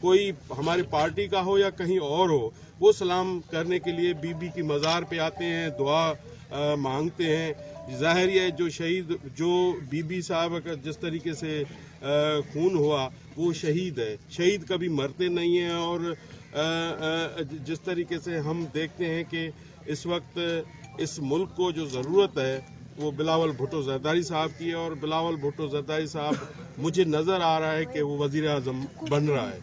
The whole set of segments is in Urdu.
کوئی ہماری پارٹی کا ہو یا کہیں اور ہو، وہ سلام کرنے کے لیے بی بی کی مزار پہ آتے ہیں، دعا مانگتے ہیں. ظاہر ہے جو شہید، جو بی بی صاحب کا جس طریقے سے خون ہوا، وہ شہید ہے. شہید کبھی مرتے نہیں ہیں. اور جس طریقے سے ہم دیکھتے ہیں کہ اس وقت اس ملک کو جو ضرورت ہے وہ بلاول بھٹو زرداری صاحب کی ہے، اور بلاول بھٹو زرداری صاحب مجھے نظر آ رہا ہے کہ وہ وزیر اعظم بن رہا ہے.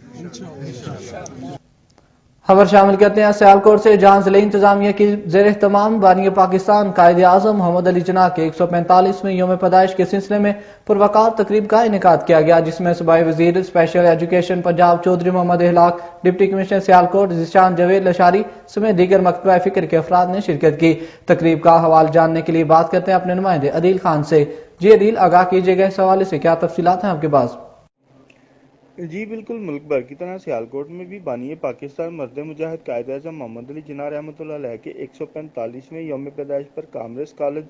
خبر شامل کرتے ہیں سیالکوٹ سے، جہاں ضلعی انتظامیہ کی زیر اہتمام بانی پاکستان قائد اعظم محمد علی جناح کے 145ویں یوم پیدائش کے سلسلے میں پروقار تقریب کا انعقاد کیا گیا، جس میں صوبائی وزیر اسپیشل ایجوکیشن پنجاب چودھری محمد اخلاق، ڈپٹی کمشنر سیالکوٹ ذیشان جاوید لشاری سمیت دیگر مکتبہ فکر کے افراد نے شرکت کی. تقریب کا حوال جاننے کے لیے بات کرتے ہیں اپنے نمائندے عدیل خان سے. جی عدیل، آگاہ کیجیے گا اس حوالے سے، کیا تفصیلات ہیں آپ کے پاس؟ جی بالکل، ملک بھر کی طرح سیالکوٹ میں بھی بانی پاکستان مرد مجاہد قائد اعظم محمد علی جناح رحمۃ اللہ علیہ کے 145ویں یوم پیدائش پر کامرس کالج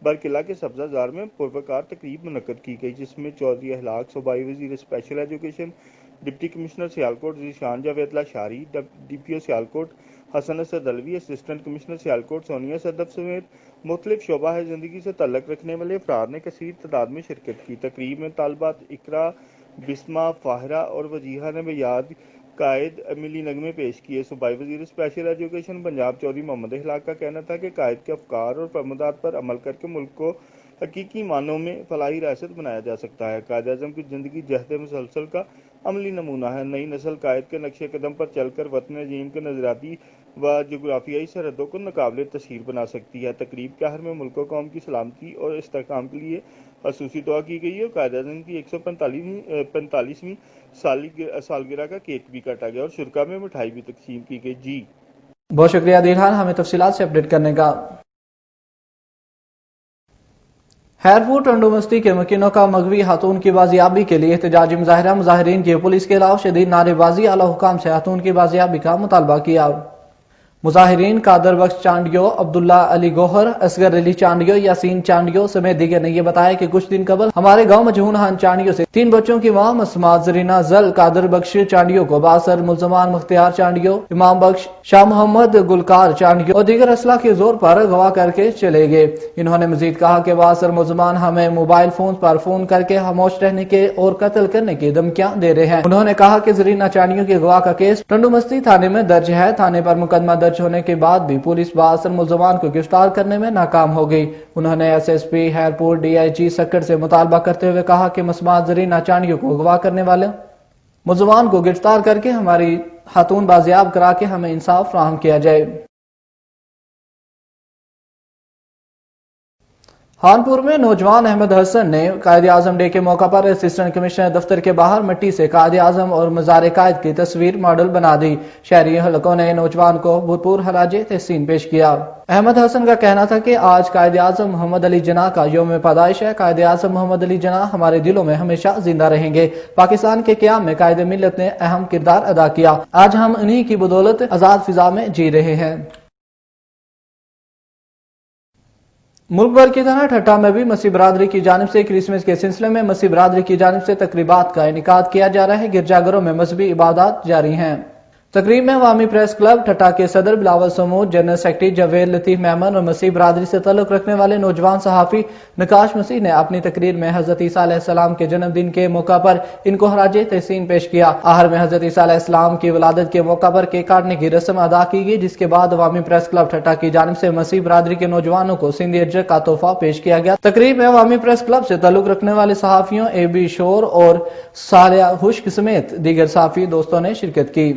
برقلعہ کے سبزہ زار میں پروقار تقریب منعقد کی گئی، جس میں چودھری اخلاق، صوبائی وزیر special education, deputy commissioner Sialkot Zeeshan Javed Lashari, D P O Sialkot Hassan Asad Alvi, assistant commissioner Sialkot Sonia Sadaf سمیت مختلف شعبہ زندگی سے تعلق رکھنے والے افراد نے کثیر تعداد میں شرکت کی. تقریب میں طالبات اقرا، بسمہ، فاہرہ اور وجیہہ نے بیاد قائد ملی نغمے پیش کیے. صوبائی وزیر اسپیشل ایجوکیشن پنجاب چودھری محمد اخلاق کا کہنا تھا کہ قائد کے افکار اور فرمودات پر عمل کر کے ملک کو حقیقی معنوں میں فلاحی ریاست بنایا جا سکتا ہے. قائد اعظم کی زندگی جہد مسلسل کا عملی نمونہ ہے. نئی نسل قائد کے نقش قدم پر چل کر وطن عظیم کے نظریاتی و جغرافیائی سرحدوں کو ناقابل تسخیر بنا سکتی ہے. تقریب کے آخر میں ملک و قوم کی سلامتی اور استحکام کے لیے خصوصی دعا کی گئی اور قائد اعظم کی 145ویں سالگرہ کا کیک بھی کاٹا گیا اور شرکا میں مٹھائی بھی تقسیم کی گئی. جی بہت شکریہ عدیل خان ہمیں تفصیلات سے اپڈیٹ کرنے کا. خیرپور ٹنڈو مستی کے مکینوں کا مغوی خاتون کی بازیابی کے لیے احتجاجی مظاہرہ، مظاہرین کی پولیس کے علاوہ شدید نعرے بازی، اعلی حکام سے خاتون کی بازیابی کا مطالبہ کیا. مظاہرین قادر بخش چانڈیو، عبداللہ علی گوہر، اصغر علی چانڈیو، یاسین چانڈیو سمیت دیگر نے یہ بتایا کہ کچھ دن قبل ہمارے گاؤں مجہون خان چانڈیو سے 3 بچوں کی ماں مسمات زرینہ زل قادر بخش چانڈیو کو باثر ملزمان مختار چانڈیو، امام بخش، شاہ محمد گلکار چانڈیو اور دیگر اسلحہ کے زور پر اغوا کر کے چلے گئے. انہوں نے مزید کہا کہ باثر ملزمان ہمیں موبائل فون پر فون کر کے خاموش رہنے کے اور قتل کرنے کی دھمکیاں دے رہے ہیں. انہوں نے کہا کہ زرینہ چانڈیو کے اغوا کا کیس ٹنڈو مستی تھانے میں درج ہے. تھانے پر مقدمہ درج ہونے کے بعد بھی پولیس باثر ملزمان کو گرفتار کرنے میں ناکام ہو گئی. انہوں نے S S P Khairpur D I G Sukkur سے مطالبہ کرتے ہوئے کہا کہ مسمات زرینہ چانڈیو کو اغوا کرنے والے ملزمان کو گرفتار کر کے ہماری خاتون بازیاب کرا کے ہمیں انصاف فراہم کیا جائے. خانپور میں نوجوان احمد حسن نے قائد اعظم ڈے کے موقع پر اسسٹنٹ کمشنر دفتر کے باہر مٹی سے قائد اعظم اور مزار قائد کی تصویر ماڈل بنا دی. شہری حلقوں نے نوجوان کو بھرپور خراج تحسین پیش کیا. احمد حسن کا کہنا تھا کہ آج قائد اعظم محمد علی جناح کا یوم پیدائش ہے. قائد اعظم محمد علی جناح ہمارے دلوں میں ہمیشہ زندہ رہیں گے. پاکستان کے قیام میں قائد ملت نے اہم کردار ادا کیا. آج ہم انہی کی بدولت آزاد فضا میں جی رہے ہیں. ملک بھر کی طرح ٹھٹھہ میں بھی مسیح برادری کی جانب سے کرسمس کے سلسلے میں مسیح برادری کی جانب سے تقریبات کا انعقاد کیا جا رہا ہے. گرجا گھروں میں مذہبی عبادات جاری ہیں. تقریب میں عوامی پریس کلب ٹھٹھہ کے صدر بلاول سمود، جنرل سیکرٹری جاوید لطیف میمن اور مسیح برادری سے تعلق رکھنے والے نوجوان صحافی نقاش مسیح نے اپنی تقریر میں حضرت عیسیٰ علیہ السلام کے جنم دن کے موقع پر ان کو خراج تحسین پیش کیا. آخر میں حضرت عیسیٰ علیہ السلام کی ولادت کے موقع پر کیک کاٹنے کی رسم ادا کی گئی، جس کے بعد عوامی پریس کلب ٹھٹھہ کی جانب سے مسیح برادری کے نوجوانوں کو سندھی اجر کا تحفہ پیش کیا گیا. تقریب میں عوامی پریس کلب سے تعلق رکھنے والے صحافیوں اے بی شور اور صالح خشک سمیت دیگر صحافی دوستوں نے شرکت کی.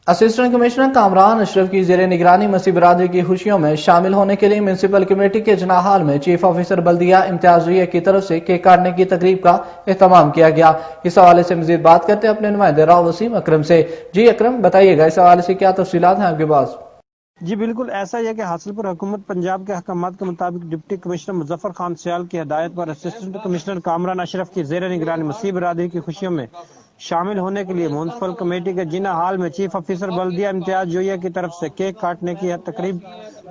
اسسٹنٹ کمشنر کامران اشرف کی زیر نگرانی مسیح برادری کی خوشیوں میں شامل ہونے کے لیے میونسپل کمیٹی کے جناح ہال میں چیف آفیسر بلدیہ امتیاز زویہ کی طرف سے کیک کاٹنے کی تقریب کا اہتمام کیا گیا. اس حوالے سے مزید بات کرتے ہیں اپنے نمائندے راؤ وسیم اکرم سے. جی اکرم، بتائیے گا اس حوالے سے کیا تفصیلات ہیں آپ کے پاس؟ جی بالکل ایسا ہی ہے کہ حاصل پر حکومت پنجاب کے احکامات کے مطابق ڈپٹی کمشنر مظفر خان سیال کی ہدایت پر اسسٹنٹ کمشنر کامران اشرف کی زیر نگرانی مسیح برادری کی خوشیوں میں شامل ہونے کے لیے میونسپل کمیٹی کے جناح ہال میں چیف آفیسر بلدیہ امتیاز جویہ کی طرف سے کیک کاٹنے کی تقریب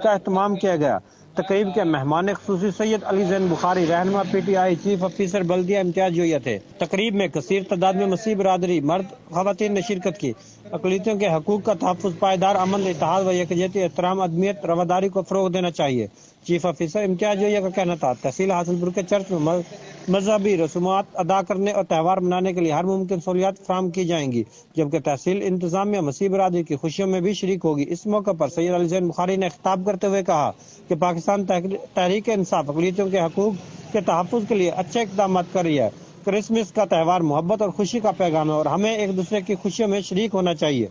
کا اہتمام کیا گیا. تقریب کے مہمان خصوصی سید علی زین بخاری رہنما P T I chief officer بلدیہ امتیاز جویہ تھے۔ تقریب میں کثیر تعداد میں مسیح برادری مرد خواتین نے شرکت کی۔ اقلیتوں کے حقوق کا تحفظ، پائیدار امن، اتحاد و یکجہتی، احترام، عدمیت، رواداری کو فروغ دینا چاہیے۔ چیف آفیسر امتیاز جویہ کا کہنا تھا تحصیل حاصل پور کے چرچ میں مذہبی رسومات ادا کرنے اور تہوار منانے کے لیے ہر ممکن سہولیات فراہم کی جائیں گی، جبکہ تحصیل انتظامیہ مسیح برادری کی خوشیوں میں بھی شریک ہوگی۔ اس موقع پر سید علی زین بخاری نے خطاب کرتے ہوئے کہا کہ پاکستان تحریک انصاف اقلیتوں کے حقوق کے تحفظ کے لیے اچھے اقدامات کر رہی ہے۔ کرسمس کا تہوار محبت اور خوشی کا پیغام ہے اور ہمیں ایک دوسرے کی خوشیوں میں شریک ہونا چاہیے۔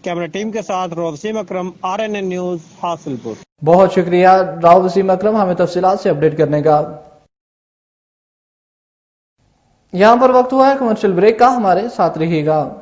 کیمرہ ٹیم کے ساتھ راؤ وسیم اکرم، RNN نیوز، حاصل پور۔ بہت شکریہ راؤ وسیم اکرم ہمیں تفصیلات سے اپڈیٹ کرنے کا۔ یہاں پر وقت ہوا ہے کمرشل بریک کا، ہمارے ساتھ رہیے گا۔